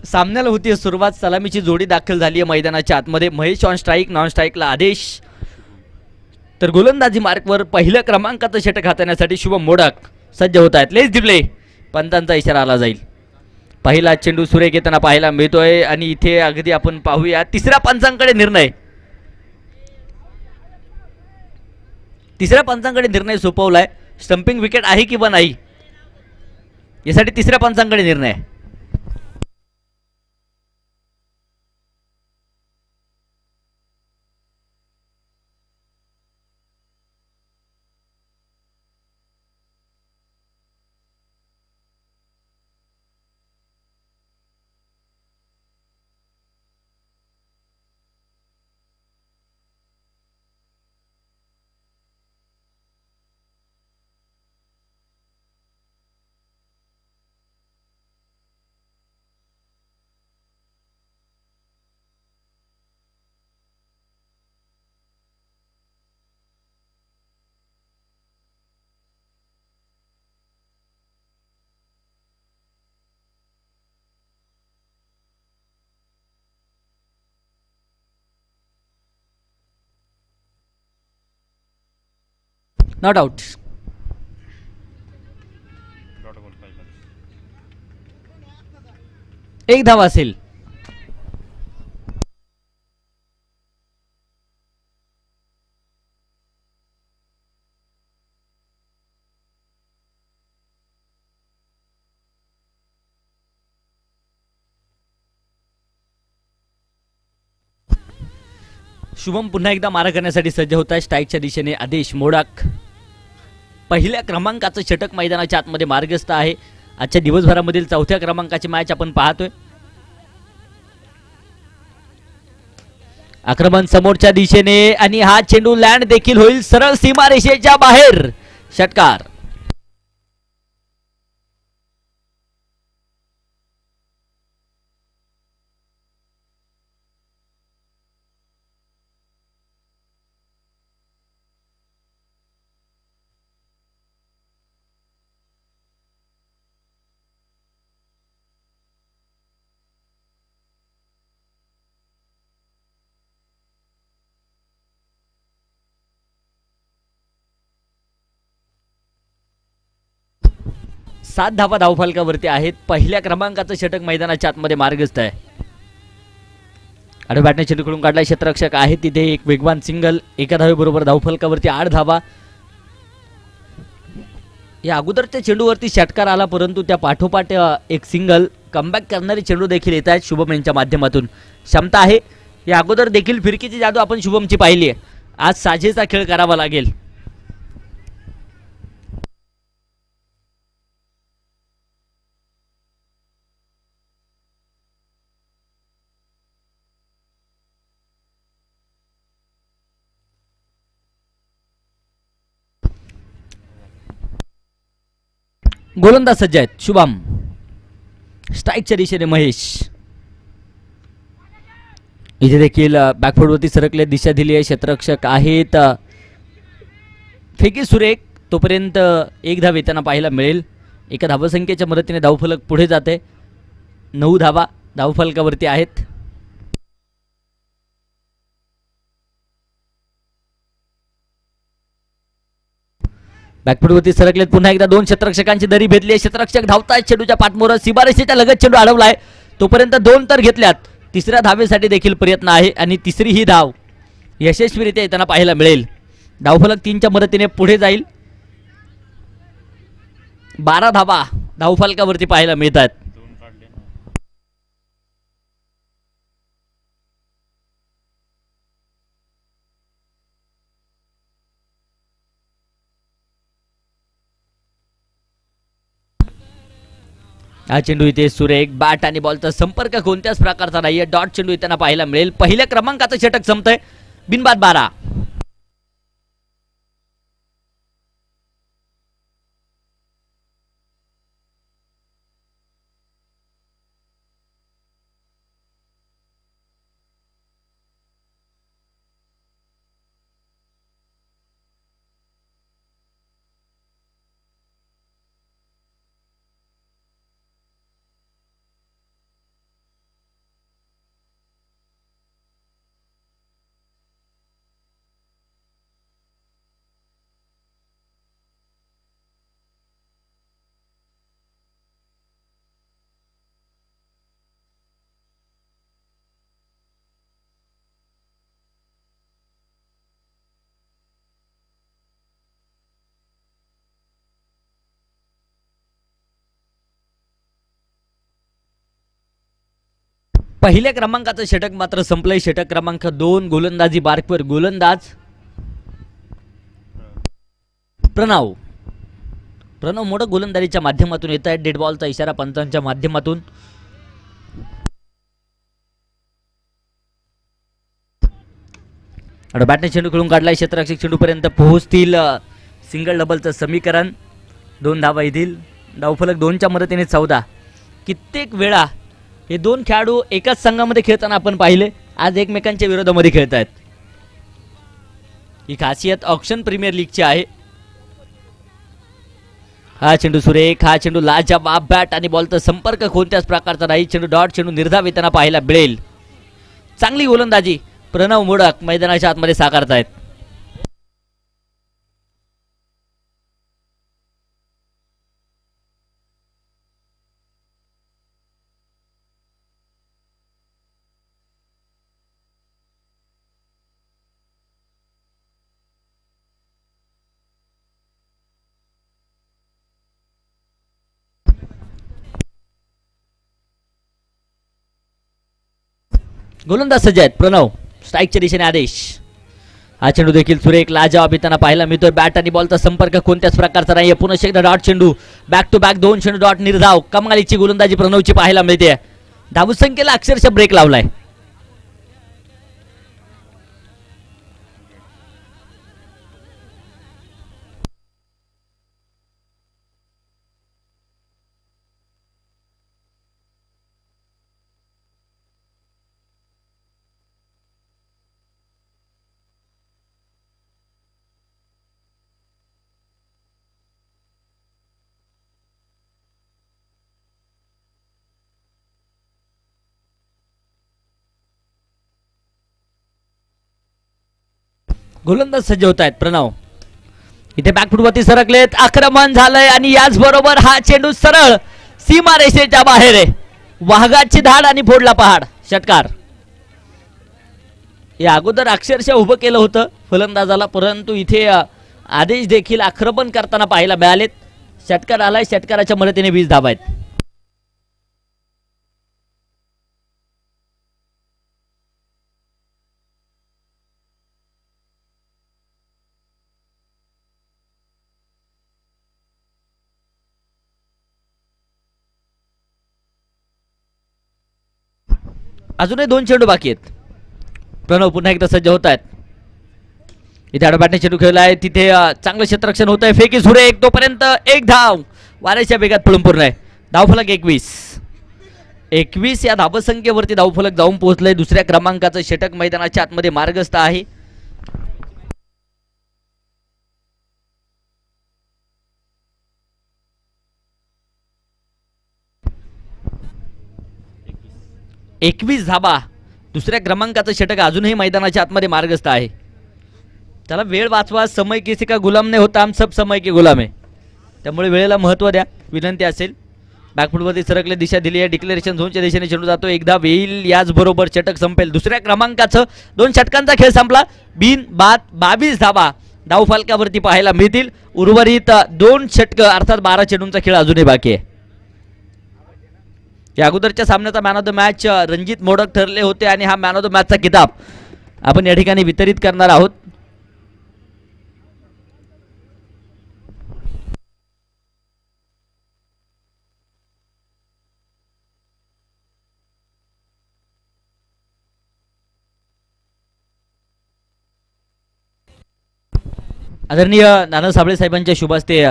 सामन्याला होती सुरुवात. सलामीची जोडी दाखल झाली आहे मैदानाच्या आतमध्ये. महेश ऑन स्ट्राईक, नॉन स्ट्राईकला आदेश. तर गोलंदाजी मार्कवर पहिल्या क्रमांकाचं षटक हाताळण्यासाठी शुभम मोडक सज्ज होत आहेत. लेस दिले पंतांचा इशारा आला जाईल. पहिला चेंडू सुरेख येताना पाहायला मिळतोय आणि इथे अगदी आपण पाहूया तिसऱ्या पंचांकडे निर्णय. तिसऱ्या पंचांकडे निर्णय सोपवलाय. स्टंपिंग विकेट आहे किंवा नाही यासाठी तिसऱ्या पंचांकडे निर्णय. Not out. एक धाव असेल. शुभम पुन्हा एकदा मारा करण्यासाठी सज्ज होत आहे. स्ट्राईकच्या दिशेने आदेश. मोडक पहिल्या क्रमांकाचं षटक मैदानाच्या आतमध्ये मार्गस्थ आहे. आजच्या दिवसभरामधील चौथ्या क्रमांकाची मॅच आपण पाहतोय. आक्रमण समोरच्या दिशेने आणि हा चेंडू लँड देखील होईल सरळ सीमारेषेच्या बाहेर. षटकार. सात धावा धावफलकावरती आहेत. पहिल्या क्रमांकाचं षटक मैदानाच्या आतमध्ये मार्गस्थ आहे. आडव्या बॅटने चेंडूकडून काढला. क्षेत्ररक्षक आहे तिथे एक वेगवान सिंगल. एका धावेबरोबर धावफलकावरती 8 धावा. या अगोदरच्या चेंडूवरती षटकार आला परंतु त्या पाठोपाठ एक सिंगल. कमबॅक करणारे चेंडू देखील येत आहेत शुभम यांच्या माध्यमातून. क्षमता आहे. या अगोदर देखील फिरकीची जादू आपण शुभमची पाहिली आहे. आज साजेचा खेळ करावा लागेल. गोलंदाज सज्ज आहेत. शुभम. स्ट्राईकच्या दिशेने महेश. इथे देखील बॅकफुटवरती सरकले दिशा दिली आहे. क्षेत्ररक्षक आहेत. फेकी सुरेख. तोपर्यंत एक धाव येताना पाहायला मिळेल. एका धावसंख्येच्या मदतीने धावफलक पुढे जाते. 9 धावा धावफलकावरती आहेत. बॅकफुटवरती सरकलेत पुन्हा एकदा. 2 क्षेत्ररक्षकांची दरी भेटली आहे. क्षेत्ररक्षक धावतायत चेंडूच्या पाठमोर. सीमारेषेच्या लगत चेंडू अडवलाय. तोपर्यंत 2 तर घेतल्यात. तिसऱ्या धावेसाठी देखील प्रयत्न आहे आणि तिसरी ही धाव यशस्वीरित्या येताना पाहायला मिळेल. धावफलक 3च्या मदतीने पुढे जाईल. 12 धावा धावफलकावरती पाहायला मिळतात. हा चेंडू इथे सुरेख. बॅट आणि बॉलचा संपर्क कोणत्याच प्रकारचा नाहीये. डॉट चेंडू येताना पाहायला मिळेल. पहिल्या क्रमांकाचं षटक संपतंय. बिनबाद 12. पहिल्या क्रमांकाचं षटक मात्र संपलंय. षटक क्रमांक 2 गोलंदाजी मार्कवर गोलंदाज प्रणव मोडक गोलंदाजीच्या माध्यमातून येत आहे. डेड बॉलचा इशारा पंचांच्या माध्यमातून. बॅटने चेंडू खेळून काढलाय. क्षेत्ररक्षक चेंडूपर्यंत पोहोचतील. सिंगल डबलचं समीकरण. 2 धावा येतील. धावफलक 2च्या मदतीने 14. कित्येक वेळा हे दोन खेळाडू एकाच संघामध्ये खेळताना आपण पाहिले. आज एकमेकांच्या विरोधामध्ये खेळत आहेत. ही खासियत ऑक्शन प्रीमियर लीगची आहे. हा चेंडू सुरेख. हा चेंडू लाजवाब. बॅट आणि बॉलचा संपर्क कोणत्याच प्रकारचा नाही. चेंडू डॉट चेंडू निर्धाव येताना पाहायला मिळेल. चांगली गोलंदाजी प्रणव मोडक मैदानाच्या आतमध्ये साकारतायत. गोलंदाज सज्ज आहेत. प्रणव स्ट्राईकच्या दिशेने आदेश. हा चेंडू देखील सुरेख लाजवाब येताना पाहायला मिळतोय. बॅट आणि बॉलचा संपर्क कोणत्याच प्रकारचा नाहीये. पुन्हा एकदा डॉट चेंडू. बॅक टू बॅक 2 चेंडू डॉट निर्धाव. कमालीची गोलंदाजी प्रणवची पाहायला मिळते. धावसंख्येला अक्षरशः ब्रेक लावलाय. गोलंदाज सज्ज होत आहेत. प्रणव इथे बॅकफुटवरती सरकलेत. आक्रमण झालंय आणि याचबरोबर हा चेंडू सरळ सीमारेषेच्या बाहेर आहे. वाघाची धाड आणि फोडला पहाड. षटकार. या अगोदर अक्षरशः उभं केलं होतं फलंदाजाला, परंतु इथे आदेश देखील आक्रमण करताना पाहायला मिळालेत. षटकार आलाय. षटकाराच्या मदतीने 20 धावा आहेत. अजूनही 2 चेंडू बाकी आहेत. प्रणव पुन्हा एकदा सज्ज होत आहेत. इथे आडबॅटने चेंडू खेळलाय. तिथे चांगलं क्षेत्ररक्षण होत आहे. फेकी सुरेख. तोपर्यंत 1 धाव वाऱ्याच्या वेगात पळून पूर्ण आहे. धावफलक 21 या धावसंख्येवरती धावफलक जाऊन पोहोचलंय. दुसऱ्या क्रमांकाचं षटक मैदानाच्या आतमध्ये मार्गस्थ आहे. एकवीस धाबा. दुसऱ्या क्रमांकाचं षटक अजूनही मैदानाच्या आतमध्ये मार्गस्थ आहे. त्याला वेळ वाचवा. समय किसी का गुलाम नाही होता, हम सब समय के गुलाम आहे. त्यामुळे वेळेला महत्त्व द्या, विनंती असेल. बॅकफुटवरती सरकले. दिशा दिली आहे. डिक्लेरेशन झोनच्या दिशेने चेंडू जातो. एकदा येईल. याचबरोबर षटक संपेल. दुसऱ्या क्रमांकाचं 2 षटकांचा खेळ संपला. बिन बाद 22 धाबा धावफलकावरती पाहायला मिळतील. उर्वरित 2 षटक अर्थात 12 चेंडूंचा खेळ अजूनही बाकी आहे. या अगोदरच्या सामन्याचा man of the match Ranjit modak ठरले होते आणि हा मॅन ऑफ द मॅचचा किताब आपण या ठिकाणी वितरित करणार आहोत. आदरणीय नाना साबळे साहेबांच्या शुभ हस्ते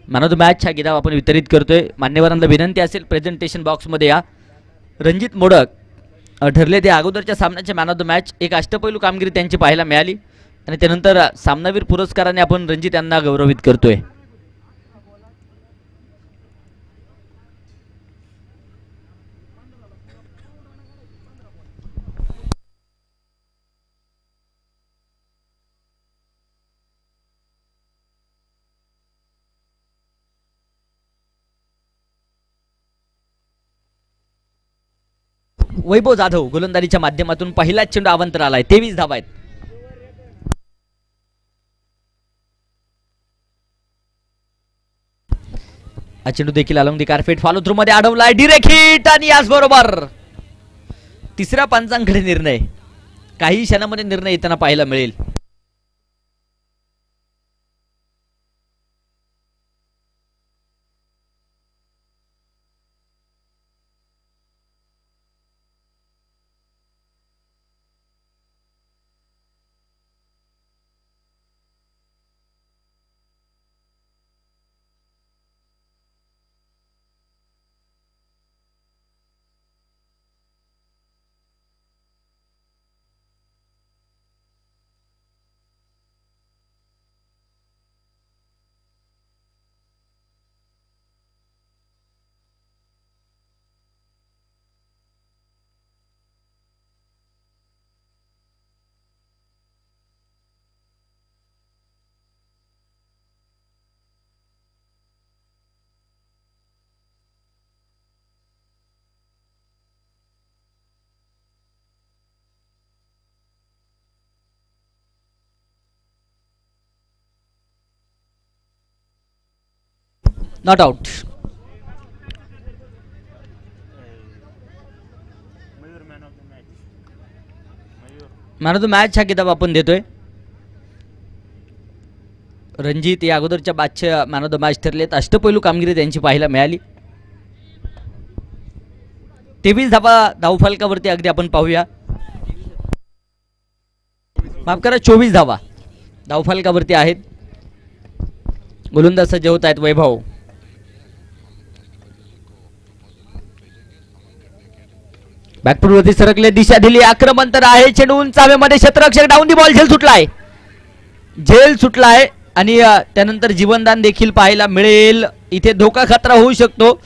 मॅन ऑफ द मॅच हा किताब आपण वितरित करतोय. मान्यवरांना विनंती असेल प्रेझेंटेशन बॉक्समध्ये या. रणजित मोडक ठरले ते अगोदरच्या सामन्याचे मॅन ऑफ द मॅच. एक अष्टपैलू कामगिरी त्यांची पाहायला मिळाली आणि त्यानंतर सामनावीर पुरस्काराने आपण रणजित यांना गौरवित करतोय. वैभव जाधव गोलंदाजीच्या माध्यमातून पहिलाच चेंडू अवंतर आलाय. 23 धावा आहेत. हा चेंडू देखील along the carpet follow through मध्ये अडवलाय. डिरेक्ट हिट आणि याच बरोबर तिसऱ्या पंचांकडे निर्णय काही क्षणामध्ये निर्णय येताना पाहायला मिळेल. Not out. Man of the match हा किताब आपण देतोय. रणजित या अगोदरच्या बॅचच्या मॅन ऑफ द मॅच ठरलेत. अष्टपैलू कामगिरी त्यांची पाहायला मिळाली. 23 धावा धावफलकावरती अगदी आपण पाहूया. माफ करा 24 धावा धावफलकावरती आहेत. गोलंदाज सज्ज होत आहेत. वैभव बॅकफुटवरती सरकले. दिशा दिली. आक्रमण तर आहे. चेंडू उंच हवेमध्ये. क्षेत्ररक्षक डाऊन दी बॉल. झेल सुटलाय. झेल सुटलाय आणि त्यानंतर जीवनदान देखील पाहायला मिळेल. इथे धोका खतरा होऊ शकतो.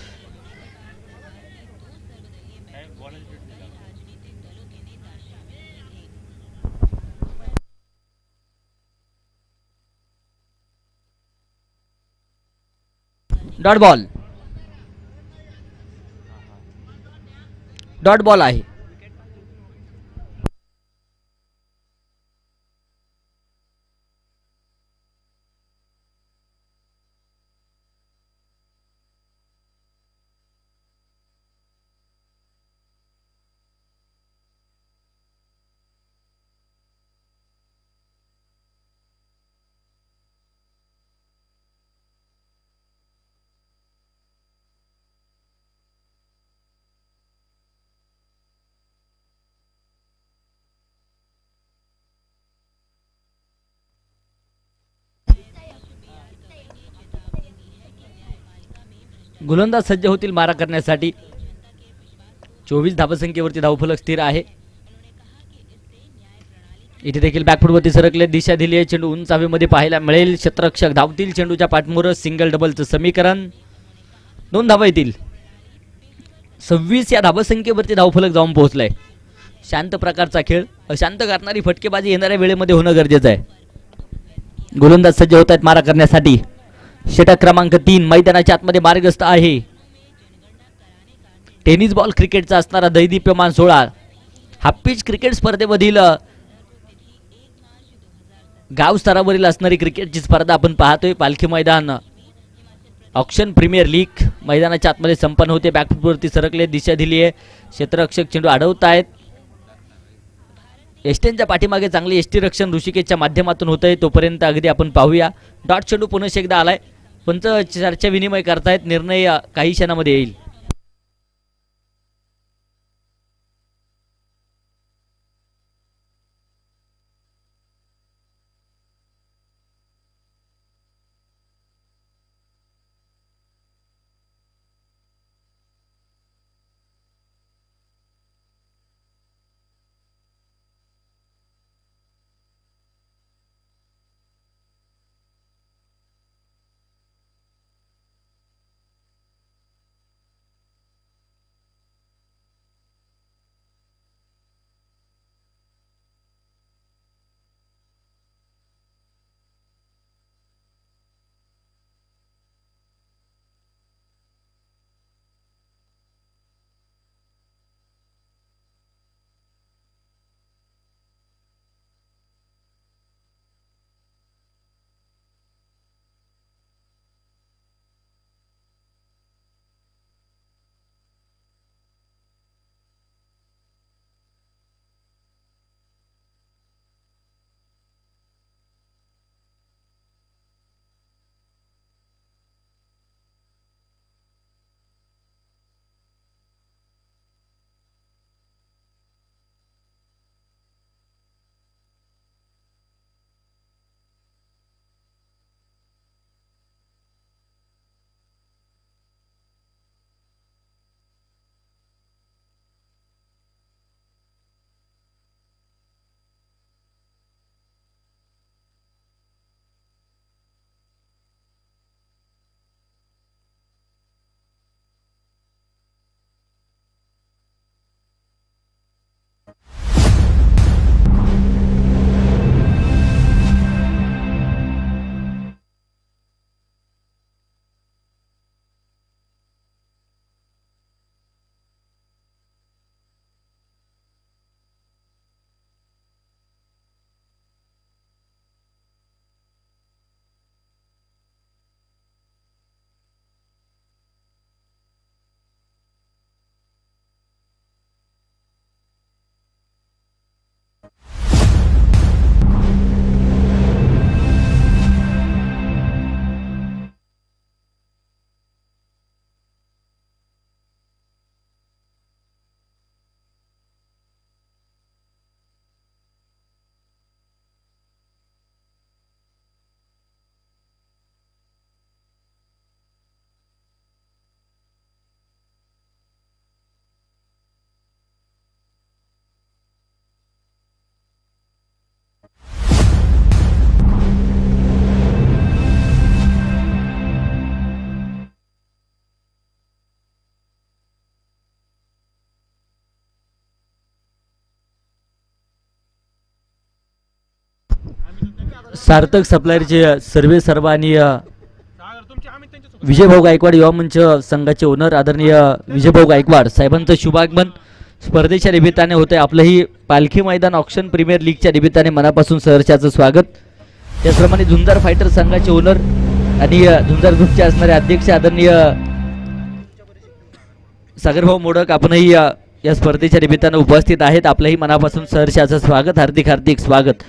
Dot ball. डॉट बॉल आहे. गोलंदाज सज्ज होतील मारा करण्यासाठी. 24 धावसंख्येवरती धावफलक स्थिर आहे. इथे देखील बॅकफुटवरती सरकले. दिशा दिली आहे. चेंडू उंच हवेमध्ये पाहायला मिळेल. क्षेत्ररक्षक धावतील. चेंडूच्या पाठमोर सिंगल डबलचं समीकरण. 2 धावा येतील. 26 या धावसंख्येवरती धावफलक जाऊन पोहोचलाय. शांत प्रकारचा खेळ. अशांत करणारी फटकेबाजी येणाऱ्या वेळेमध्ये होणं गरजेचं आहे. गोलंदाज सज्ज होत आहेत मारा करण्यासाठी. षटक क्रमांक 3 मैदानाच्या आतमध्ये मार्गस्थ आहे. टेनिस बॉल क्रिकेटचा असणारा दैदिप्यमान 16 हाफ पिच क्रिकेट स्पर्धेमधील गाव स्तरावरील असणारी क्रिकेटची स्पर्धा आपण पाहतोय. पालखी मैदान ऑक्शन प्रीमियर लीग मैदानाच्या आतमध्ये संपन्न होते. बॅकफुटवरती सरकले. दिशा दिली आहे. क्षेत्ररक्षक चेंडू अडवत आहेत. एस्टेनच्या पाठीमागे चांगले यष्टीरक्षण ऋषिकेशच्या माध्यमातून होत आहे. तोपर्यंत अगदी आपण पाहूया. डॉट चेंडू पुनश एकदा आलाय. पंच चर्चा विनिमय करतायत. निर्णय काही क्षणामध्ये येईल. सार्थक सप्लायरचे सर्वे सर्व आणि विजयभाऊ गायकवाड युवा मंच संघाचे ओनर आदरणीय विजयभाऊ गायकवाड साहेबांचं शुभागमन स्पर्धेच्या निमित्ताने होते. आपलंही पालखी मैदान ऑक्शन प्रीमियर लीगच्या निमित्ताने मनापासून सहर्षाचं स्वागत. त्याचप्रमाणे झुंजार फायटर संघाचे ओनर आणि झुंजार ग्रुपचे असणारे अध्यक्ष आदरणीय सागरभाऊ मोडक आपणही या स्पर्धेच्या निमित्ताने उपस्थित आहेत. आपलंही मनापासून सहर्षाचं स्वागत, हार्दिक हार्दिक स्वागत.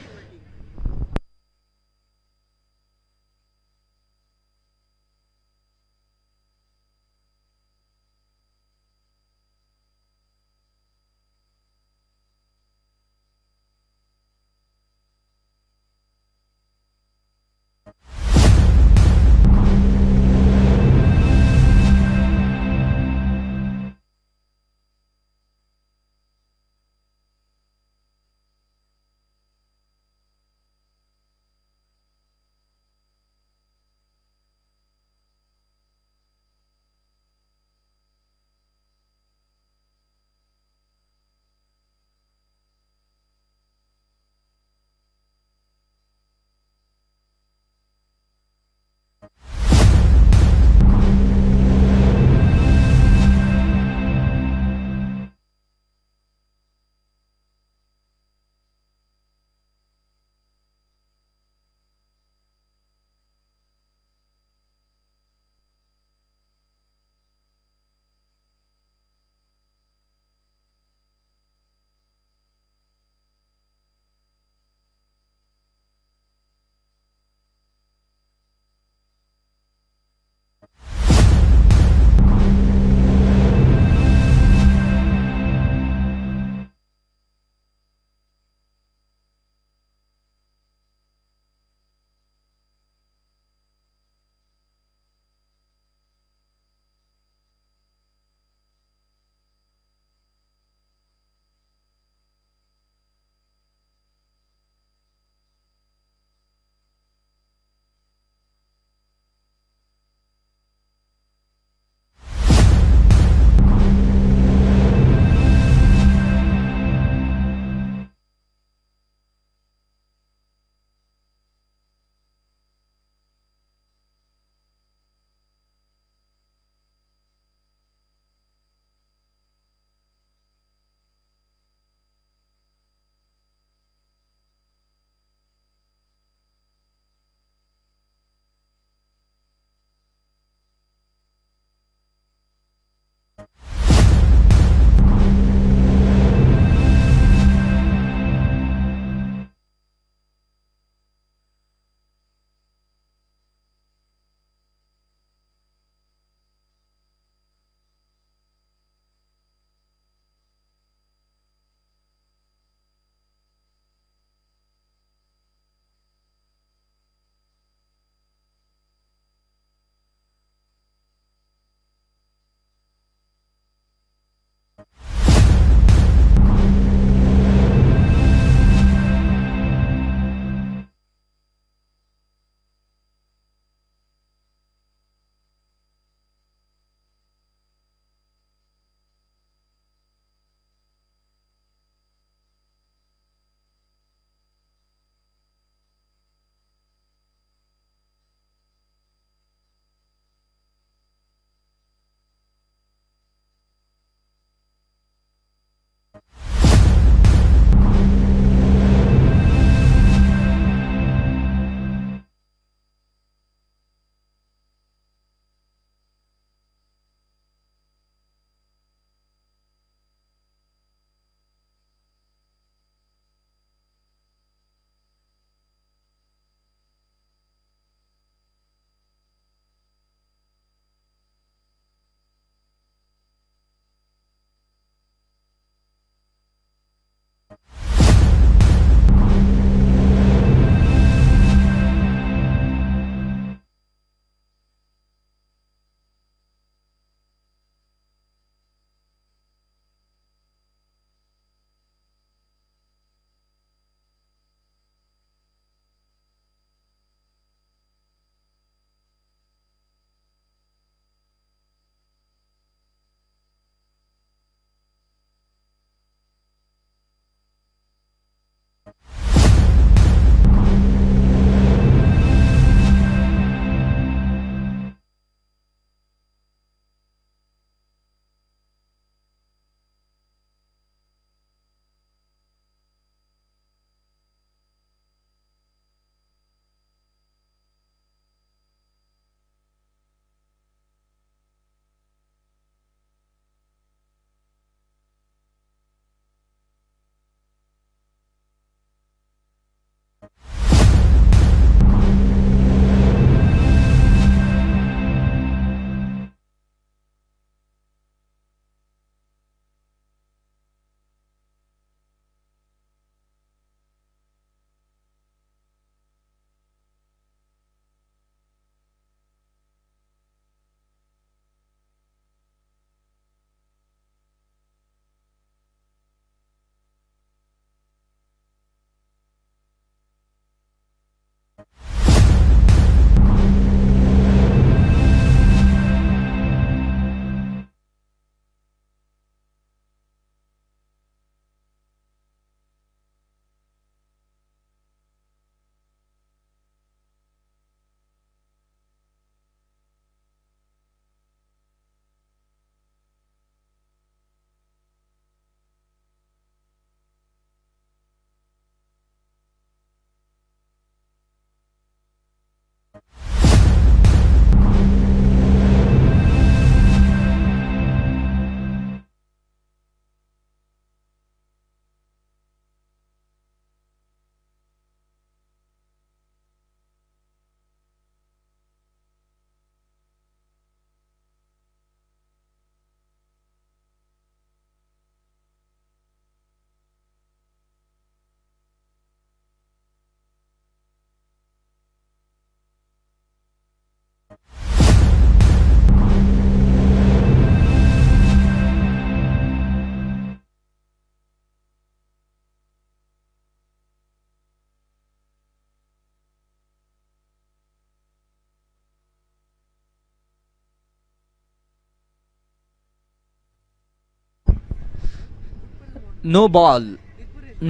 नो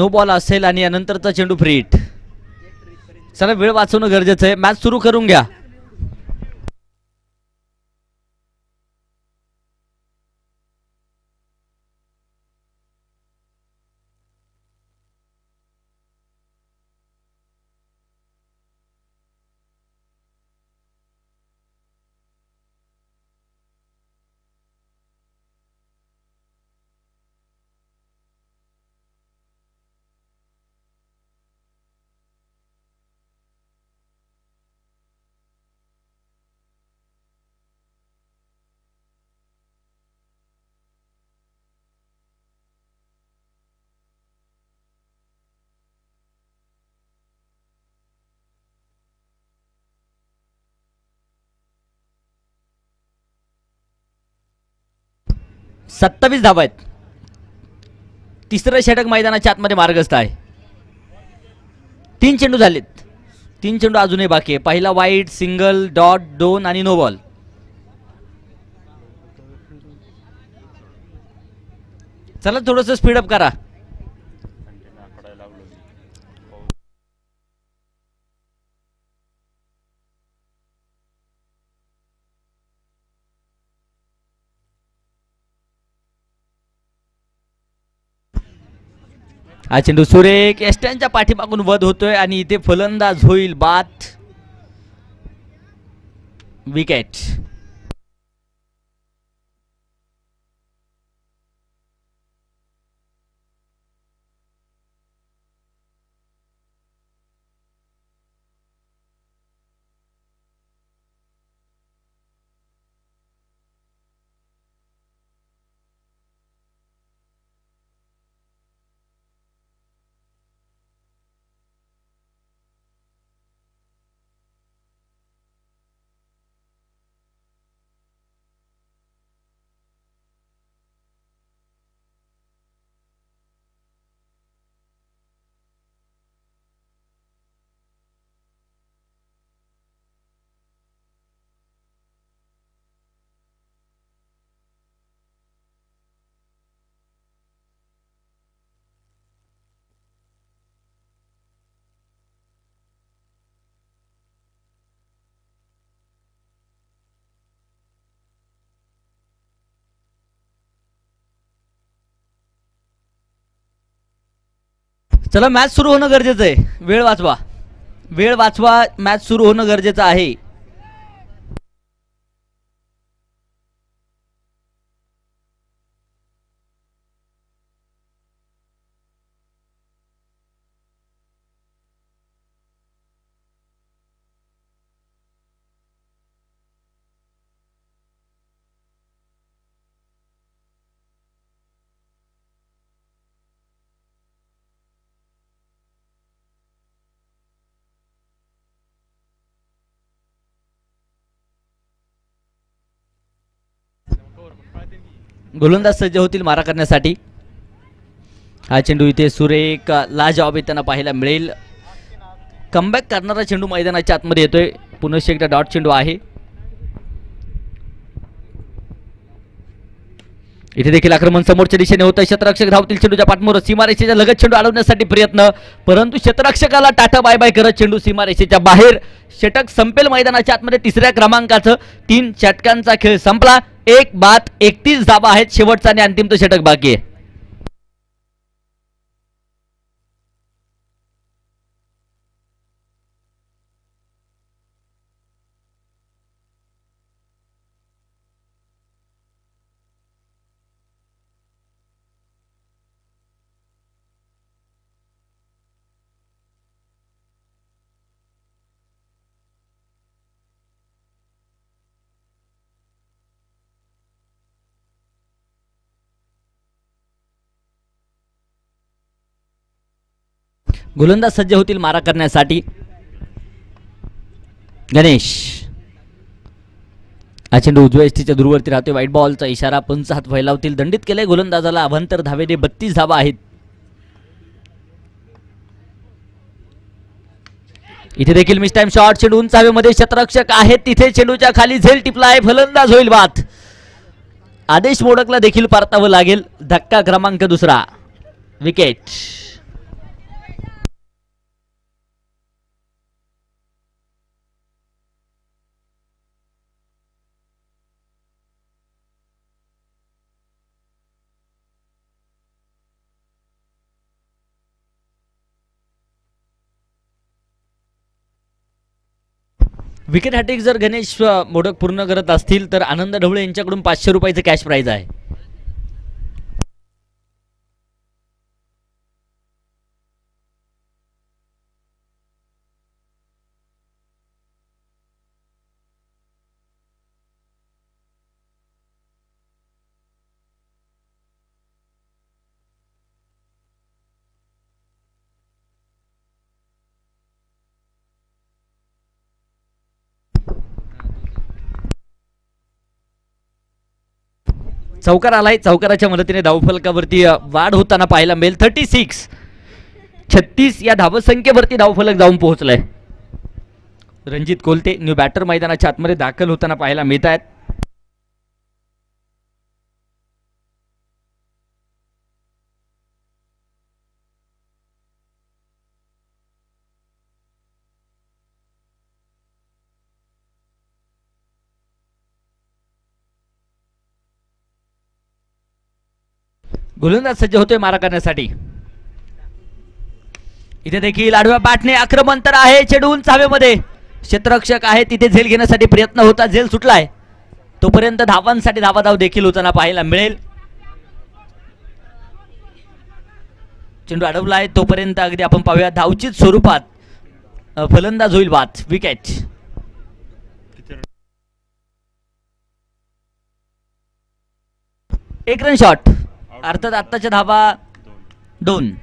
बॉल असेल आणि यानंतरचा चेंडू फ्री हिट. चला वेळ वाचवणं गरजेचं आहे. मॅच सुरू करून घ्या. सत्तावीस धावा आहेत. तिसरं षटक मैदानाच्या आतमध्ये मार्गस्थ आहे. 3 चेंडू झालेत. 3 चेंडू अजूनही बाकी आहे. पहिला वाईट, सिंगल, डॉट, 2 आणि नो बॉल. चला थोडंसं स्पीडअप करा. हा चेंडू सुरेख एस्ट्यांच्या पाठीमागून वध होतोय आणि इथे फलंदाज होईल बाद. विकेट. चला मॅच सुरू होणं गरजेचं आहे. वेळ वाचवा. मॅच सुरू होणं गरजेचं आहे. गोलंदाज सज्ज होतील मारा करण्यासाठी. हा चेंडू इथे सुरेख लाजवाब त्यांना पाहायला मिळेल. कमबॅक करणारा चेंडू मैदानाच्या आतमध्ये येतोय. पुन्हा एकदा डॉट चेंडू आहे. इथे देखील आक्रमण समोरच्या दिशेने होतं. क्षेत्ररक्षक धावतील चेंडूच्या पाठमोर. सीमारेषेच्या लगत चेंडू अडवण्यासाठी प्रयत्न, परंतु क्षेत्ररक्षकाला टाटा बाय बाय करत चेंडू सीमारेषेच्या बाहेर. षटक संपेल मैदानाच्या आतमध्ये. तिसऱ्या क्रमांकाचं 3 षटकांचा खेळ संपला. 1 बाद 31 धावा आहेत. शेवटचा आणि अंतिम तो षटक बाकी आहे. गोलंदाज सज्ज होतील मारा करण्यासाठी. गणेश. हा चेंडू उजव्या एसटीच्या दूरवरती राहतोय. व्हाईट बॉलचा इशारा. पंच हात फैलावतील. दंडित केले गोलंदाजाला. अभंतर धावेने 32 धावा आहेत. इथे देखील मिस टाइम शॉट. चेंडू उंच हवेमध्ये. क्षेत्ररक्षक आहेत तिथे. चेंडूच्या खाली झेल टिपला आहे. फलंदाज होईल बाद. आदेश मोडकला देखील परतावं लागेल. धक्का क्रमांक 2. विकेट. विकेट हॅट्रिक जर गणेश मोडक पूर्ण करत असतील तर आनंद ढवळे यांच्याकडून 500 रुपयाचं कॅश प्राइज आहे. चौकार आलाय. चौकाराच्या मदतीने धावफलकावरती वाढ होताना पाहायला मिळेल. 36 या धावसंख्येवरती धावफलक जाऊन पोहोचलाय. रणजित कोलते न्यू बॅटर मैदानाच्या आतमध्ये दाखल होताना पाहायला मिळत आहेत. गोलंदाज सज्ज होतोय मारा करण्यासाठी. इथे देखील आडव्या बॅटने आक्रमण तर आहे. चेंडू उंच हवेमध्ये. क्षेत्ररक्षक आहे तिथे झेल घेण्यासाठी प्रयत्न होता. झेल सुटलाय. तोपर्यंत धावांसाठी धावाधाव देखील होताना पाहायला मिळेल. चेंडू अडवलाय तोपर्यंत अगदी आपण पाहूया धावचीत स्वरूपात फलंदाज होईल बाद. विकेट. एक रन शॉट. अर्थात आत्ताच्या धावा 2.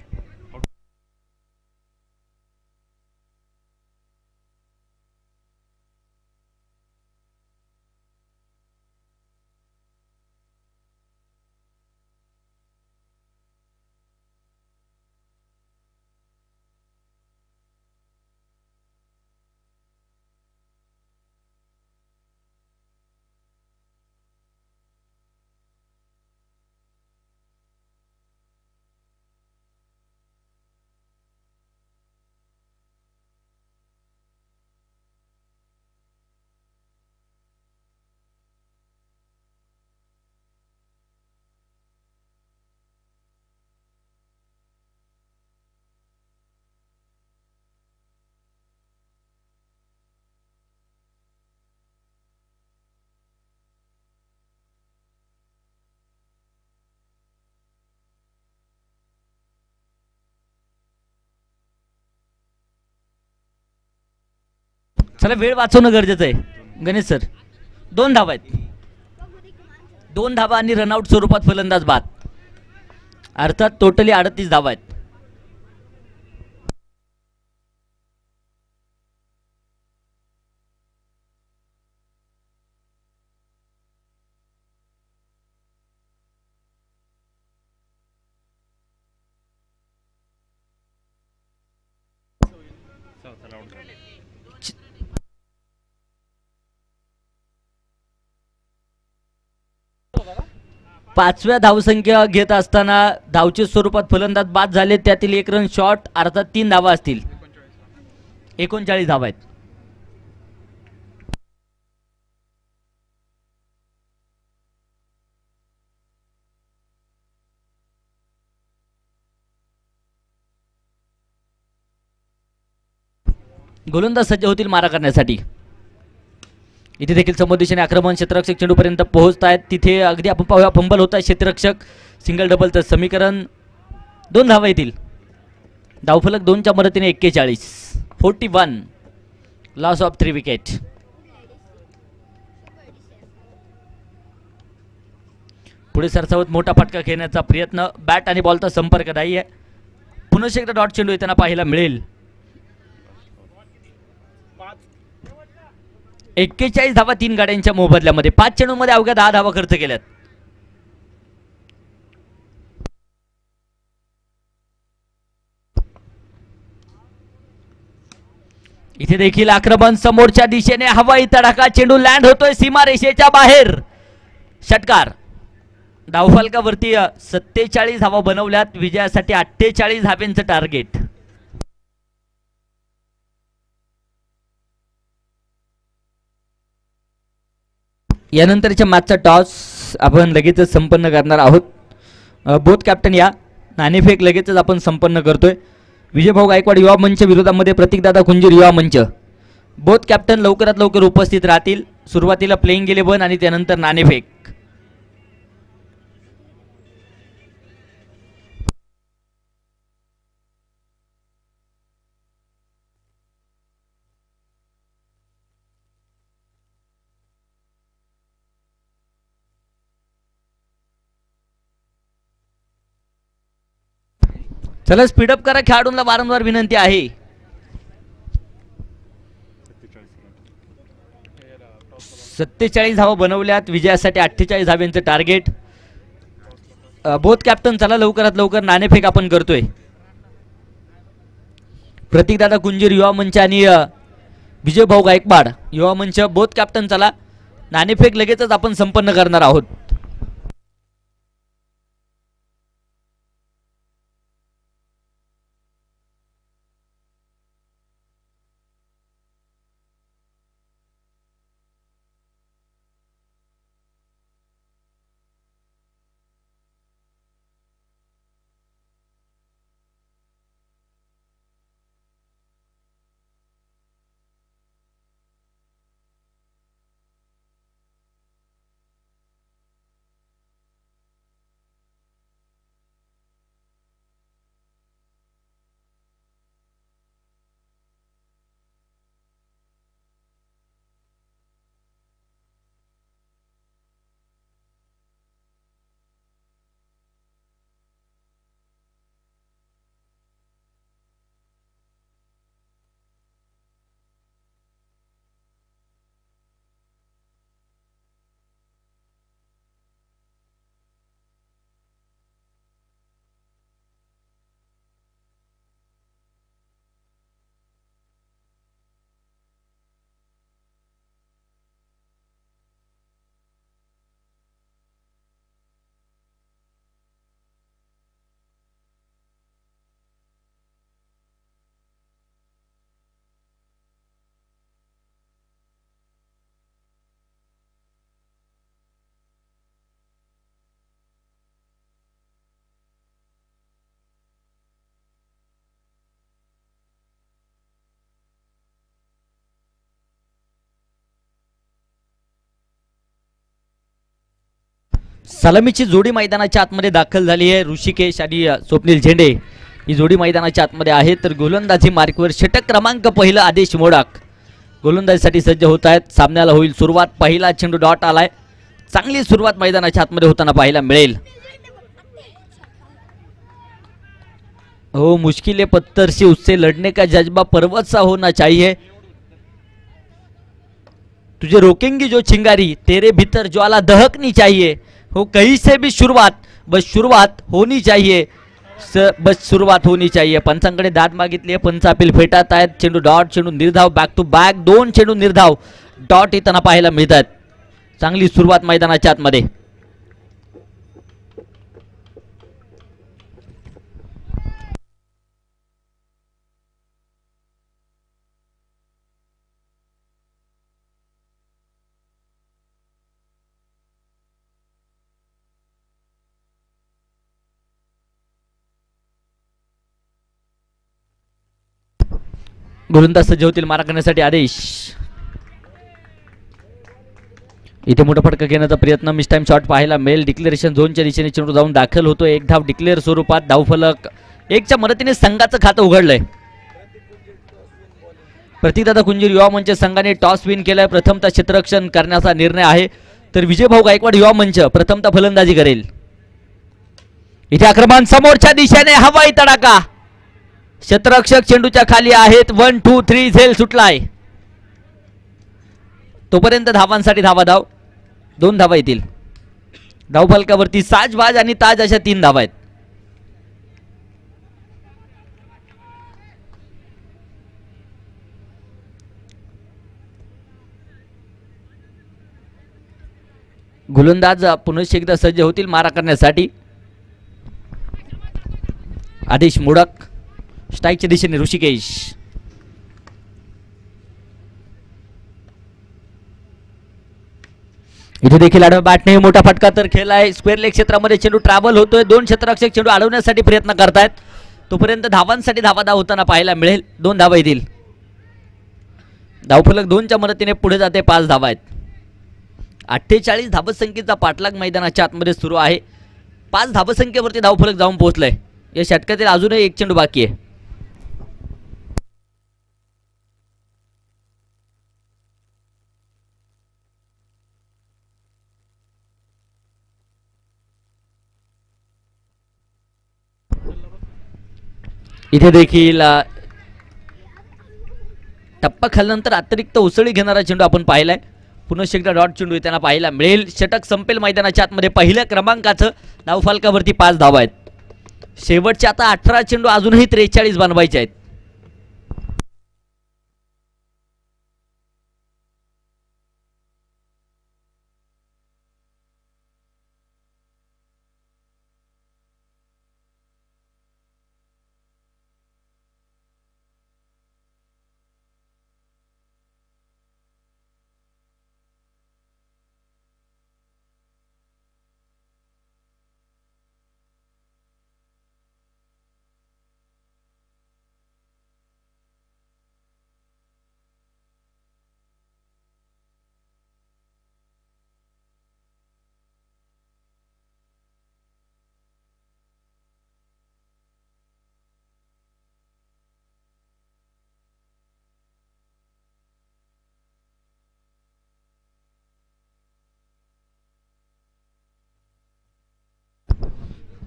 चला वेळ वाचवणं गरजेचं आहे. गणेश सर 2 धावा आहेत. 2 धावा आणि रनआउट स्वरूपात फलंदाज बाद. अर्थात टोटली 38 धावा आहेत. पाचव्या धावसंख्या घेत असताना धावच्या स्वरूपात फलंदाज बाद झाले. त्यातील 1 रन शॉट. अर्थात 3 धावा असतील. 39 धावा आहेत. गोलंदाज सज्ज होतील मारा करण्यासाठी. इथे देखील समोर दिशेने आक्रमण. क्षेत्ररक्षक चेंडूपर्यंत पोहोचत आहेत. तिथे अगदी आपण पाहूया फंबल होत आहे. क्षेत्ररक्षक सिंगल डबलचं समीकरण. 2 धावा येतील. धावफलक 2च्या मदतीने 41. 41. Loss of 3 wicket. पुढे सरसावत मोठा फटका खेळण्याचा प्रयत्न. बॅट आणि बॉलचा संपर्क नाही आहे. पुन्हा एकदा डॉट चेंडू येताना पाहायला मिळेल. 41 धावा 3 गाड्यांच्या मोबदल्यामध्ये. 5 चेंडूमध्ये अवघ्या 10 धावा खर्च केल्यात. इथे देखील आक्रमण. समोरच्या दिशेने हवाई तडाखा. चेंडू लँड होतोय सीमारेषेच्या बाहेर. षटकार. धावफलकावरती 47 धावा बनवल्यात, विजयासाठी 48 धाव्यांचं टार्गेट. यानंतरच्या मॅचचा टॉस आपण लगेचच संपन्न करणार आहोत. बोथ कॅप्टन या. नाणेफेक लगेचच आपण संपन्न करतोय. विजयभाऊ गायकवाड युवा मंच विरोधामध्ये प्रतीकदादा कुंजीर युवा मंच. बोथ कॅप्टन लवकरात लवकर उपस्थित राहतील. सुरुवातीला प्लेइंग 11 आणि त्यानंतर नाणेफेक. चला स्पीडअप करा, खेळाडूंना वारंवार विनंती आहे. 47 धावा बनवल्यात, विजयासाठी 48 धाव्यांचं टार्गेट. बोथ कॅप्टन चला लवकरात लवकर नाणेफेक आपण करतोय. प्रतीकदादा कुंजीर युवा मंच आणि विजयभाऊ गायकवाड युवा मंच. बोथ कॅप्टन चला, नाणेफेक लगेचच आपण संपन्न करणार आहोत. सलामीची जोडी मैदानाच्या आतमध्ये दाखल झाली आहे. ऋषिकेश आणि स्वप्नील झेंडे ही जोडी मैदानाच्या आतमध्ये आहे. तर गोलंदाजी मार्कवर षटक क्रमांक पहिला आदेश मोडाक गोलंदाजीसाठी सज्ज होत आहेत. सामन्याला होईल सुरुवात. पहिला चेंडू डॉट आलाय. चांगली सुरुवात मैदानाच्या आतमध्ये होताना पाहायला मिळेल. हो, मुश्किल पत्थर से उससे लड़ने का जज्बा पर्वत सा होना चाहिए. तुझे रोकेंगी जो चिंगारी, तेरे भीतर ज्वाला दहकनी चाहिए. हो, कहीं से भी शुरुआत, बस शुरुआत होनी चाहिए. बस सुरुवात होनी चाहिए. पंचांकडे दाद मागितली आहे. पंच अपील फेटात आहेत. चेंडू डॉट, चेंडू निर्धाव, बॅक टू बॅक 2 चेंडू निर्धाव डॉट येताना पाहायला मिळतात. चांगली सुरुवात मैदानाच्या आतमध्ये. गोलंदाज सज्ज होतील मारा करण्यासाठी. आदेश इथे मोठा फटका घेण्याचा प्रयत्न. मिस टाइम शॉट पाहायला मिळेल. डिक्लेरेशन झोनच्या दिशेने चेंडू जाऊन दाखल होतो. एक धाव डिक्लेअर स्वरूपात. धावफलक 1च्या मदतीने संघाचं खातं उघडलंय. प्रतीकदादा कुंजीर युवा मंच संघाने टॉस विन केलाय. प्रथमतः क्षेत्ररक्षण करण्याचा निर्णय आहे. तर विजयभाऊ गायकवाड युवा मंच प्रथमतः फलंदाजी करेल. इथे आक्रमण समोरच्या दिशेने हवाई तडाका. क्षेत्ररक्षक चेंडूच्या खाली आहेत. 1 2 3 झेल सुटलाय. तोपर्यंत धावांसाठी धाव 2 धावा येतील. धावफलकावरती साजबाज आणि ताज अशा 3 धावा आहेत. गोलंदाज पुनश्च एकदा सज्ज होतील मारा करण्यासाठी. आदेश मोडक स्ट्राईकच्या दिशेने ऋषिकेश. इथे देखील आडव्या बॅटने मोठा फटका तर खेळलाय. स्क्वेअर लेग क्षेत्रामध्ये चेंडू ट्रॅव्हल होतोय. दोन क्षेत्ररक्षक चेंडू अडवण्यासाठी प्रयत्न करतायत. तोपर्यंत धावांसाठी धावा होताना पाहायला मिळेल. 2 धावा येतील. धावफलक 2च्या मदतीने पुढे जाते. 5 धावा आहेत. 48 धावसंख्येचा पाठलाग मैदानाच्या आतमध्ये सुरू आहे. 5 धावसंख्येवरती धावफलक जाऊन पोहोचलाय. या षटकातील अजूनही एक चेंडू बाकी आहे. इथे देखील टप्पा खाल्ल्यानंतर अतिरिक्त उसळी घेणारा चेंडू आपण पाहिलाय. पुनश्च एकदा डॉट चेंडू त्यांना पाहायला मिळेल. षटक संपेल मैदानाच्या आतमध्ये. पहिल्या क्रमांकाचं धावफलकावरती 5 धावा आहेत. शेवटचे आता 18 चेंडू अजूनही 43 बनवायचे आहेत.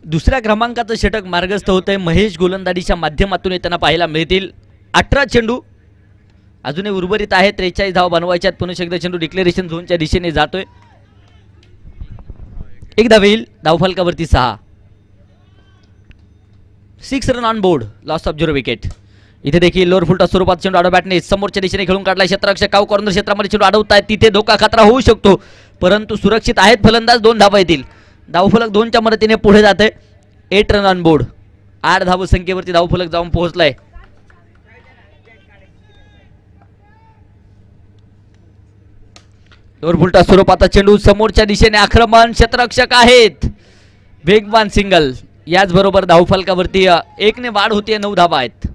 दुसऱ्या क्रमांकाचं षटक मार्गस्थ होत आहे. महेश गोलंदाजीच्या माध्यमातून येताना पाहायला मिळतील. 18 चेंडू अजूनही उर्वरित आहेत. 43 धावा बनवायच्यात. पुन्हा एकदा चेंडू डिक्लेरेशन झोनच्या दिशेने जातोय. एक धाव येईल. धावफलकावरती 6 run on board. Loss of 0 wicket. इथे देखील लोअर फुलटा स्वरूपात चेंडू आडव्या बॅटने समोरच्या दिशेने खेळून काढला. क्षेत्ररक्षक काव कॉर्नर क्षेत्रामध्ये चेंडू अडवतायत. तिथे धोका खतरा होऊ शकतो, परंतु सुरक्षित आहेत फलंदाज. 2 धावा येतील. धावफलक 2च्या मदतीने पुढे जाते. 8 रन ऑन बोर्ड. 8 धावसंख्येवरती धावफलक जाऊन पोहोचलाय. लोअर फुलटा स्वरूपाचा चेंडू समोरच्या दिशेने आक्रमण. क्षेत्ररक्षक आहेत. वेगवान सिंगल. याचबरोबर धावफलकावरती 1 ने वाढ होतीये. 9 धावा आहेत.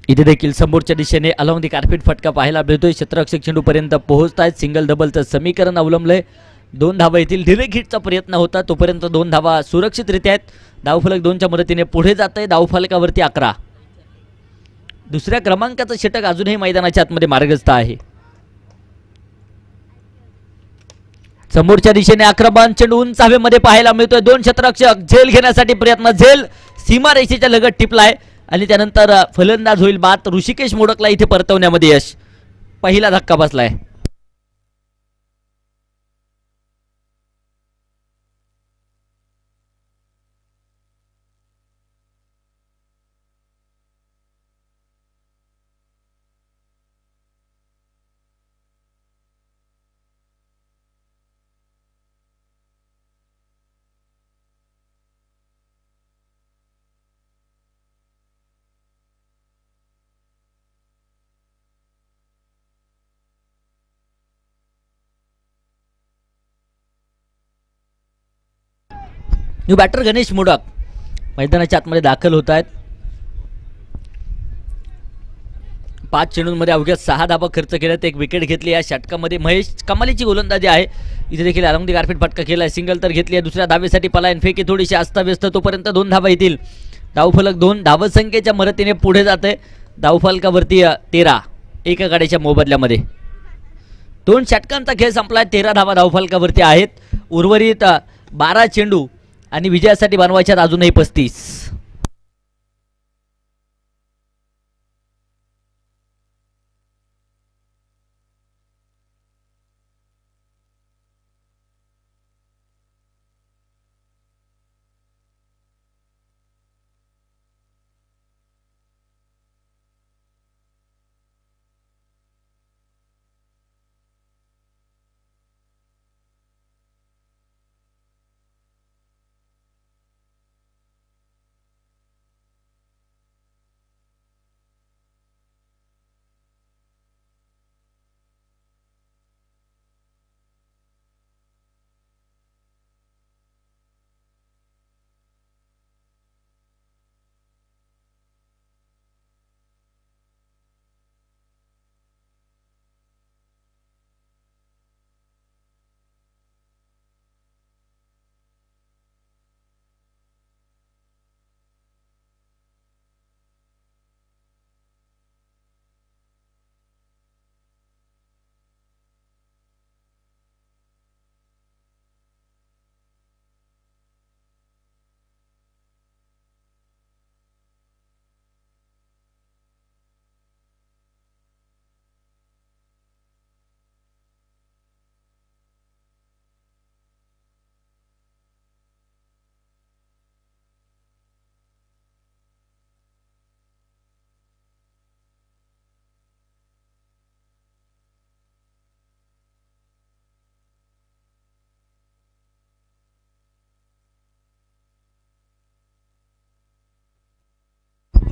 इथे देखील समोरच्या दिशेने अलॉंग दी कार्पेट फटका पाहायला मिळतोय. क्षेत्ररक्षक चेंडूपर्यंत पोहोचतायत. सिंगल डबलचं समीकरण अवलंबलंय. 2 धावा येतील. डिरेक्ट हिटचा प्रयत्न होता, तोपर्यंत 2 धावा सुरक्षितरित्या आहेत. धावफलक 2च्या मदतीने पुढे जात आहे. धावफलकावरती 11. दुसऱ्या क्रमांकाचं षटक अजूनही मैदानाच्या आतमध्ये मार्गस्थ आहे. समोरच्या दिशेने आक्रमण. चेंडू उंच हवेमध्ये पाहायला मिळतोय. 2 क्षेत्ररक्षक झेल घेण्यासाठी प्रयत्न. झेल सीमारेषेच्या लगत टिपलाय आणि त्यानंतर फलंदाज होईल बाद. ऋषिकेश मोडकला इथे परतवण्यामध्ये यश. पहिला धक्का बसलाय. न्यू बॅटर गणेश मोडक मैदानाच्या आतमध्ये दाखल होत आहेत. 5 चेंडूंमध्ये अवघ्या 6 धावा खर्च केल्यात. 1 विकेट घेतली. या षटकामध्ये महेश कमालीची गोलंदाजी आहे. इथे देखील अलॉंग दी कार्पेट फटका केलाय. सिंगल तर घेतली आहे. दुसऱ्या धावेसाठी पलायन फेकी थोडीशी अस्ताव्यस्त. तोपर्यंत 2 धावा येतील. धावफलक 2 धावसंख्येच्या मदतीने पुढे जाते. धावफलकावरती 13 एका गाडीच्या मोबदल्यामध्ये. 2 षटकांचा खेळ संपलाय. 13 धावा धावफलकावरती आहेत. उर्वरित 12 चेंडू आणि विजयासाठी बनवायच्यात अजूनही 35.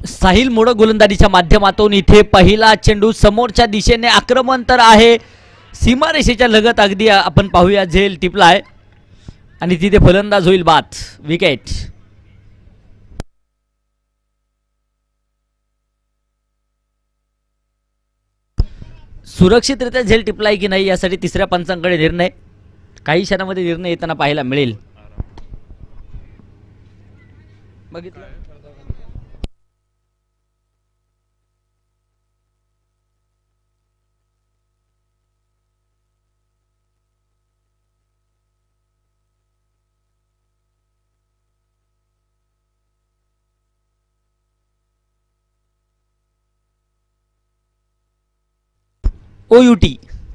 साहिल मोडक गोलंदाजीच्या माध्यमातून इथे पहिला चेंडू समोरच्या दिशेने आक्रमण तर आहे. सीमारेषेच्या लगत अगदी आपण पाहूया झेल टिपलाय आणि तिथे फलंदाज होईल बाद. विकेट. सुरक्षितरित्या झेल टिपलाय की नाही यासाठी तिसऱ्या पंचांकडे निर्णय काही क्षणामध्ये निर्णय येताना पाहायला मिळेल. बघितलं OUT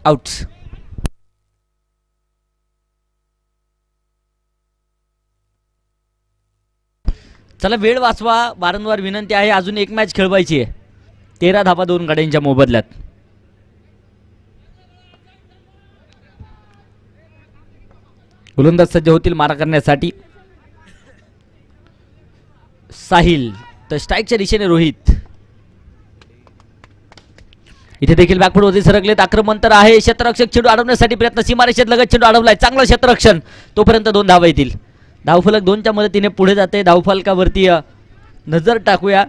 आउट. चला वेळ वाचवा. वारंवार विनंती आहे. अजून एक मॅच खेळवायची आहे. 13 धावा 2 गाड्यांच्या मोबदल्यात. गोलंदाज सज्ज होतील मारा करण्यासाठी. साहिल तर स्ट्राईकच्या दिशेने रोहित. इथे देखील बॅकफूट वरती सरकलेत. आक्रमण तर आहे. क्षेत्ररक्षक चेंडू अडवण्यासाठी प्रयत्न. सीमारेषेत लगत चेंडू अडवलाय. चांगलं क्षेत्ररक्षण. तोपर्यंत 2 धावा येतील. धावफलक 2च्या मदतीने पुढे जाते. धावफलकावरती नजर टाकूया.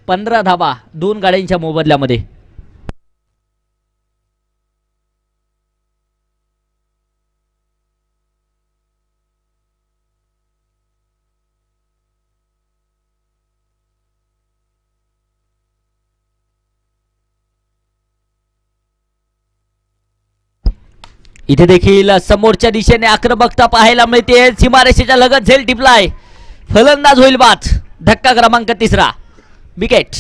15 धावा 2 गाड्यांच्या मोबदल्यामध्ये. इथे देखील समोरच्या दिशेने आक्रमकता पाहायला मिळते. सीमारेषेच्या लगत झेल टिपलाय. फलंदाज होईल बाद. धक्का क्रमांक 3. विकेट.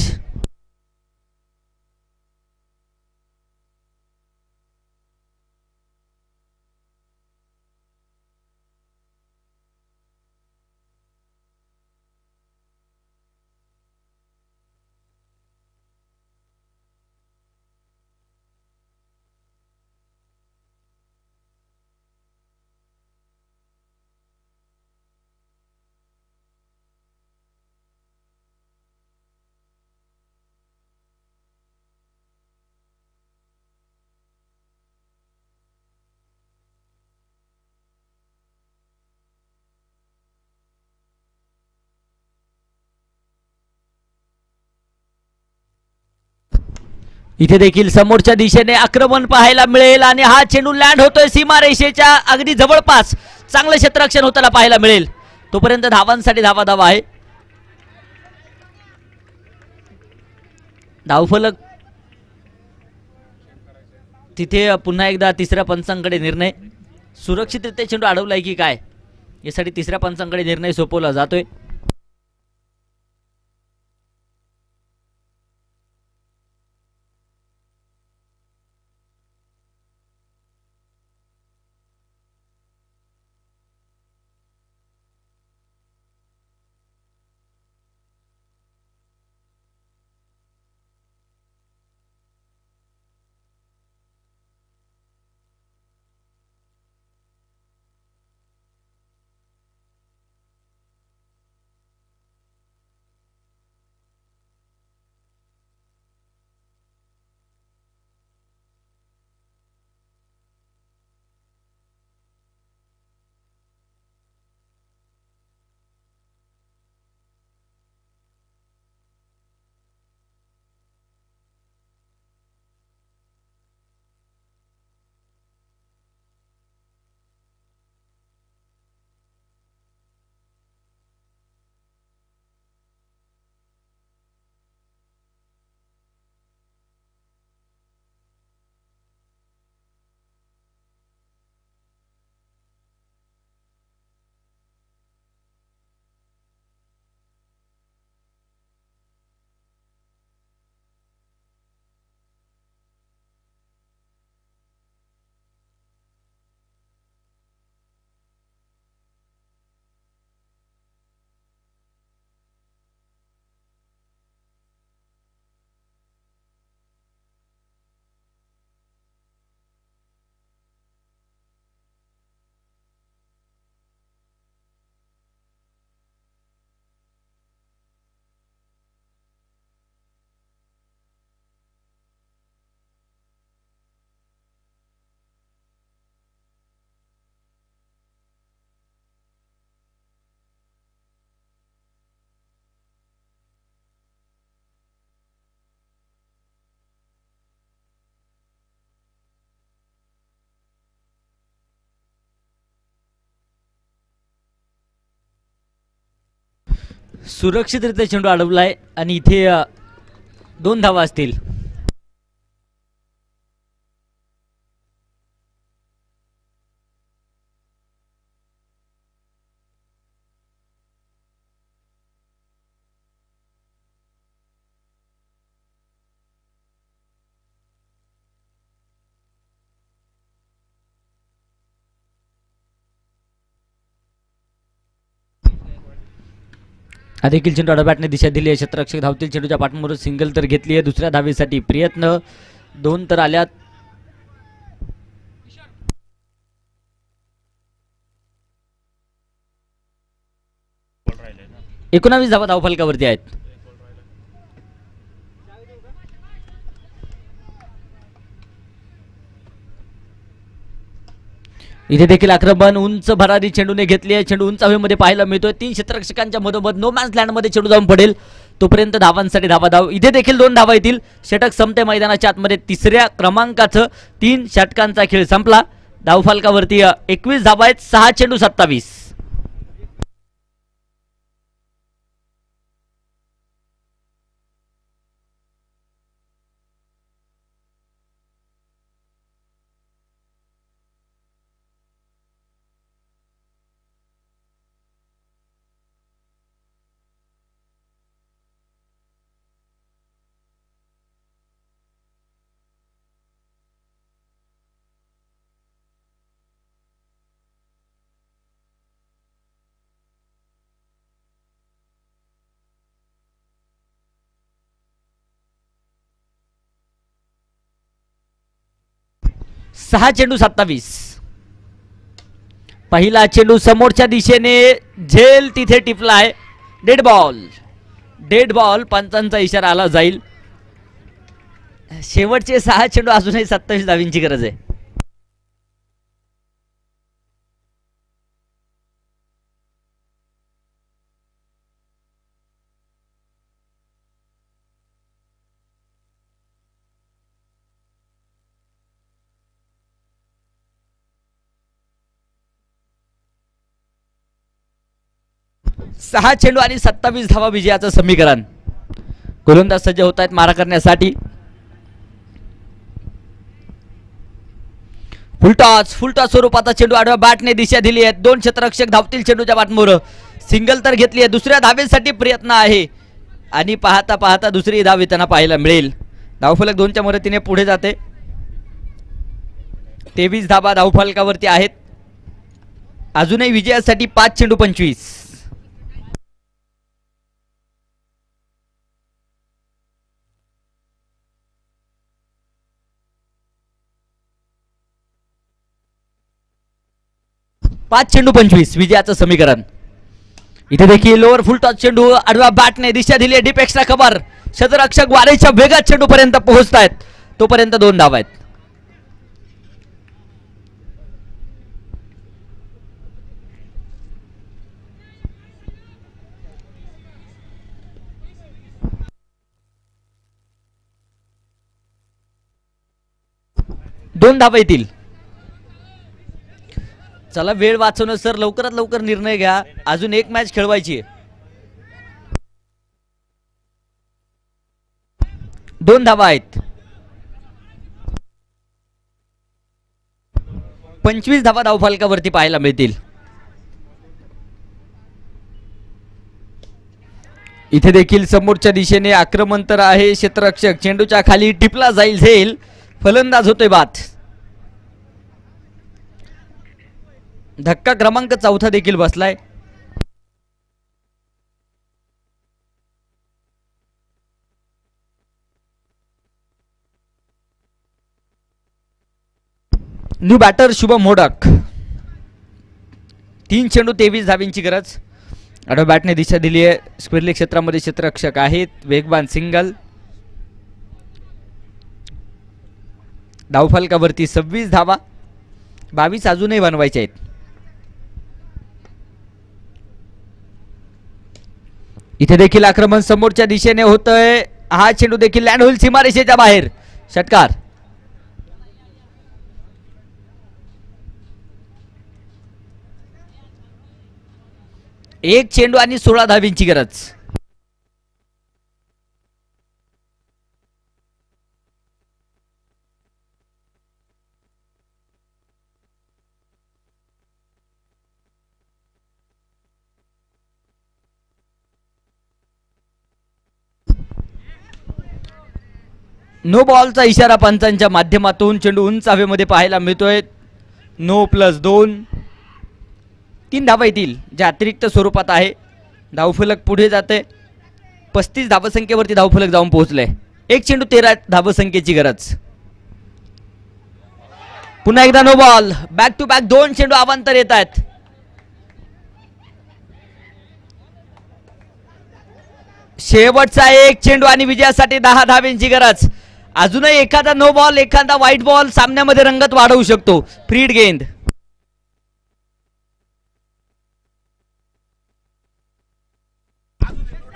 इथे देखील समोरच्या दिशेने आक्रमण पाहायला मिळेल आणि हा चेंडू लँड होतोय सीमारेषेच्या अगदी जवळपास. चांगलं क्षेत्ररक्षण होताना पाहायला मिळेल. तोपर्यंत धावांसाठी धावा आहे. धावफलक तिथे पुन्हा एकदा तिसऱ्या पंचांकडे निर्णय. सुरक्षितरित्या चेंडू अडवलाय की काय यासाठी तिसऱ्या पंचांकडे निर्णय सोपवला जातोय. सुरक्षितरित्या चेंडू अडवलाय आणि इथे 2 धावा असतील. देखील चेंडू बॅटने दिशा दिली आहे. क्षेत्ररक्षक धावतील. चेंडूच्या पाठीमागून सिंगल तर घेतली आहे. दुसऱ्या धावेसाठी प्रयत्न 2 तर आल्यात. - 19 धावा धावफलकावरती आहेत. इथे देखील आक्रमण उंच भरारी चेंडूने घेतली आहे. चेंडू उंच हवेमध्ये पाहायला मिळतोय. 3 क्षेत्ररक्षकांच्या मधोमध नो मॅन्स लँड मध्ये चेंडू जाऊन पडेल. तोपर्यंत धावांसाठी धाव. इथे देखील 2 धावा येतील. षटक संपते मैदानाच्या आतमध्ये. तिसऱ्या क्रमांकाचं 3 षटकांचा खेळ संपला. धावफलकावरती 21 धावा आहेत. 6 चेंडू 27. सहा चेंडू 27. पहिला चेंडू समोरच्या दिशेने झेल तिथे टिपलाय. Dead ball. Dead ball. पंचांचा इशारा आला जाईल. शेवटचे 6 चेंडू अजूनही 27 धावींची गरज आहे. सहा चेंडू आणि 27 धावा विजयाचं समीकरण. गोलंदाज सज्ज होत आहेत मारा करण्यासाठी. फुलटॉस स्वरूपाचा चेंडू आडव्या बॅटने दिशा दिली आहे. दोन क्षेत्ररक्षक धावतील चेंडूच्या बाटमोर. सिंगल तर घेतली आहे. दुसऱ्या धावेसाठी प्रयत्न आहे आणि पाहता पाहता दुसरी धाव त्यांना पाहायला मिळेल. धावफलक 2च्या मदतीने पुढे जाते. 23 धावा धावफलकावरती आहेत. अजूनही विजयासाठी 5 चेंडू 25. पाच चेंडू 25 विजयाचं समीकरण. इथे देखील लोअर फुलटॉस चेंडू आडव्या बॅटने दिशा दिली. Deep extra cover. क्षेत्ररक्षक वारेच्या वेगात चेंडू पर्यंत पोहोचतायत. तोपर्यंत 2 धावा आहेत. दोन धावा येतील. चला वेळ वाचवणं सर, लवकरात लवकर निर्णय घ्या. अजून एक मॅच खेळवायची आहे. 2 धावा आहेत. 25 धावा धावफलकावरती पाहायला मिळतील. इथे देखील समोरच्या दिशेने आक्रमण तर आहे. क्षेत्ररक्षक चेंडूच्या खाली टिपला जाईल. फलंदाज होतोय बाद. धक्का क्रमांक 4 देखील बसलाय. New batter Shubham modak. 3 चेंडू 23 धावींची गरज. आडव्या बॅटने दिशा दिली आहे. स्क्वेअरली क्षेत्रामध्ये क्षेत्ररक्षक आहेत. वेगवान सिंगल. धावफलकावरती 26 धावा. 22 अजूनही बनवायचे आहेत. इथे देखील आक्रमण समोरच्या दिशेने होतंय. हा चेंडू देखील लँड होईल सीमारेषेच्या बाहेर. षटकार. एक चेंडू आणि 16 धावींची गरज. नो बॉलचा इशारा पंचांच्या माध्यमातून. चेंडू उंच हवेमध्ये पाहायला मिळतोय. नो +2. 3 धावा येतील जे अतिरिक्त स्वरूपात आहे. धावफलक पुढे जाते. 35 धावसंख्येवरती धावफलक जाऊन पोहोचले. एक चेंडू 13 धावसंख्येची गरज. पुन्हा एकदा no ball. Back to back 2 चेंडू अवांतर येत आहेत. शेवटचा एक चेंडू आणि विजयासाठी 10 धावेंची गरज. अजूनही एखादा नो बॉल, एखादा व्हाईट बॉल सामन्यामध्ये रंगत वाढवू शकतो. फ्रीड गेंद.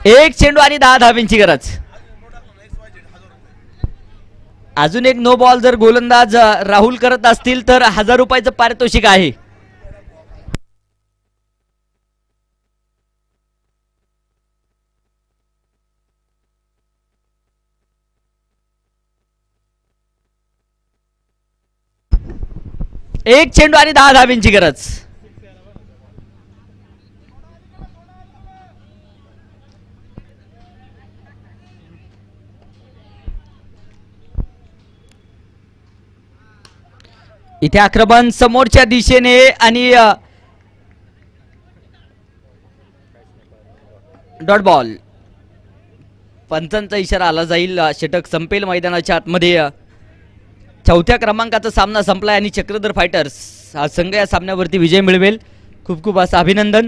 एक चेंडू आणि 10 धावेंची गरज. अजून एक नो बॉल जर गोलंदाज राहुल करत असतील तर 1000 रुपयाचं पारितोषिक आहे. एक चेंडू आणि 10 धावेंची गरज. इथे आक्रमण समोरच्या दिशेने आणि डॉट बॉल. पंचांचा इशारा आला जाईल. षटक संपेल मैदानाच्या आतमध्ये. 4थ्या क्रमांकाचा सामना संपलाय आणि चक्रधर फायटर्स हा संघ या सामन्यावरती विजय मिळवेल. खूप खूप असं अभिनंदन.